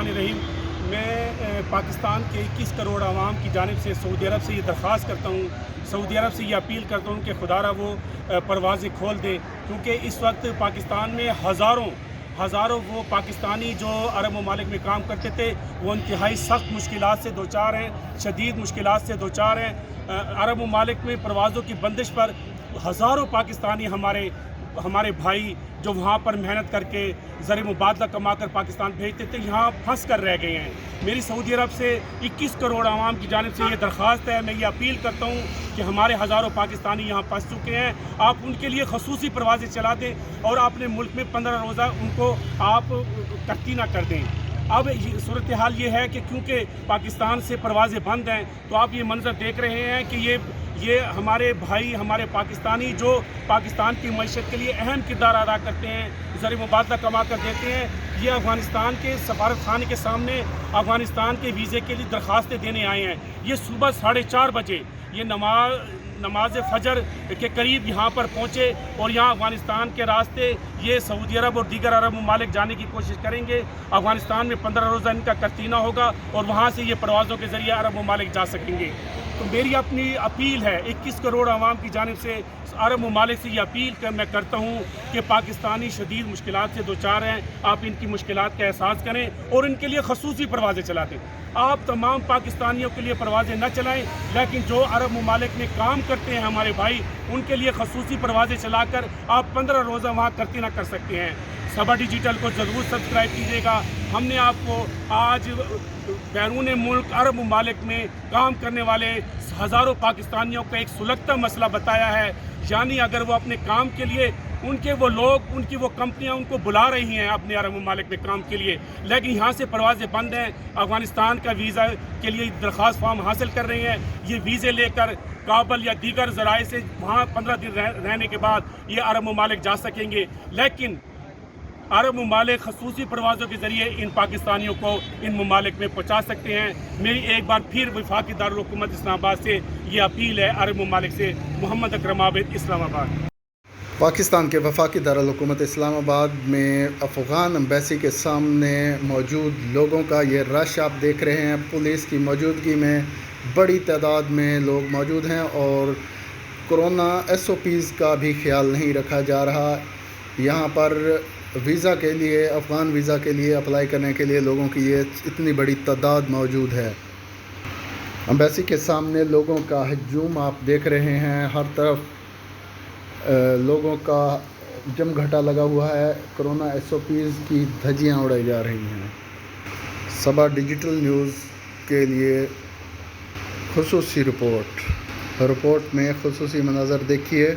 बिस्मिल्लाहिर्रहमानिर्रहीम। मैं पाकिस्तान के 21 करोड़ आवाम की जानिब से सऊदी अरब से ये दरख्वास्त करता हूँ, सऊदी अरब से ये अपील करता हूँ कि खुदारा वो परवाज़ें खोल दें, क्योंकि इस वक्त पाकिस्तान में हज़ारों वो पाकिस्तानी जो अरब ममालिक में काम करते थे वो इंतहाई सख्त मुश्किलात से दो चार हैं, शदीद मुश्किलात से दो चार हैं। अरब ममालिक में परवाज़ों की बंदिश पर हज़ारों पाकिस्तानी हमारे भाई जो वहाँ पर मेहनत करके ज़र मुबादला कमा कर पाकिस्तान भेजते थे, यहाँ फंस कर रह गए हैं। मेरी सऊदी अरब से 21 करोड़ आवाम की जानिब से ये दरख्वास्त है, मैं ये अपील करता हूँ कि हमारे हज़ारों पाकिस्तानी यहाँ फंस चुके हैं, आप उनके लिए खसूसी परवाज़ें चला दें और अपने मुल्क में 15 रोज़ा उनको आप तरक्की ना कर दें। अब सूरत हाल ये है कि क्योंकि पाकिस्तान से परवाज़ें बंद हैं, तो आप ये मंजर देख रहे हैं कि ये हमारे भाई, हमारे पाकिस्तानी जो पाकिस्तान की मईशत के लिए अहम किरदार अदा करते हैं, ज़र मुबादला कमा कर देते हैं, ये अफ़गानिस्तान के सफारत खाने के सामने अफ़गानिस्तान के वीज़े के लिए दरख्वास्तें देने आए हैं। ये सुबह 4:30 बजे ये नमाज फ़जर के करीब यहाँ पर पहुँचे और यहाँ अफ़गानिस्तान के रास्ते ये सऊदी अरब और दीगर अरब ममालिक जाने की कोशिश करेंगे। अफ़गानिस्तान में 15 रोज़ा इनका करतीना होगा और वहाँ से ये परवाज़ों के ज़रिए अरब ममालिक जा सकेंगे। तो मेरी अपनी अपील है 21 करोड़ आवाम की जानिब से अरब ममालिक से ये अपील मैं करता हूँ कि पाकिस्तानी शदीद मुश्किलात से दो चार हैं, आप इनकी मुश्किलात का एहसास करें और इनके लिए खसूसी परवाज़ें चला दें। आप तमाम पाकिस्तानियों के लिए परवाज़ें न चलाएं, लेकिन जो अरब ममालिक में काम करते हैं हमारे भाई, उनके लिए खसूसी परवाज़ें चलाकर आप 15 रोज़ा वहाँ करतीना कर सकते हैं। सबा डिजिटल को ज़रूर सब्सक्राइब कीजिएगा। हमने आपको आज बैरून मुल्क अरब ममालिक में काम करने वाले हज़ारों पाकिस्तानियों का एक सुलगता मसला बताया है, यानी अगर वो अपने काम के लिए उनके वो लोग, उनकी वो कंपनियां उनको बुला रही हैं अपने अरब ममालिक में काम के लिए, लेकिन यहाँ से परवाज़ें बंद हैं। अफ़गानिस्तान का वीज़ा के लिए दरख्वास्त फॉर्म हासिल कर रहे हैं, ये वीज़े लेकर काबल या दीगर ज़राए से वहाँ 15 दिन रहने के बाद ये अरब ममालिक जा सकेंगे। लेकिन अरब ममालिक खसूसी परवाज़ों के ज़रिए इन पाकिस्तानियों को इन ममालिक में पहुँचा सकते हैं। मेरी एक बार फिर वफाकी दारुल हुकूमत इस्लामाबाद से ये अपील है, अरब ममालिक से। मोहम्मद अकरम आबिद, इस्लामाबाद। पाकिस्तान के वफाकी दारुल हुकूमत इस्लामाबाद में अफ़गान एम्बेसी के सामने मौजूद लोगों का ये रश आप देख रहे हैं। पुलिस की मौजूदगी में बड़ी तादाद में लोग मौजूद हैं और कोरोना SOPs का भी ख्याल नहीं रखा जा रहा। यहाँ पर वीज़ा के लिए, अफ़गान वीज़ा के लिए अप्लाई करने के लिए लोगों की ये इतनी बड़ी तादाद मौजूद है। एम्बेसी के सामने लोगों का हजूम आप देख रहे हैं, हर तरफ लोगों का जमघटा लगा हुआ है। कोरोना SOPs की धज्जियाँ उड़ाई जा रही हैं। सबा डिजिटल न्यूज़ के लिए खुसूसी रिपोर्ट में खुसूसी मनाज़र देखिए।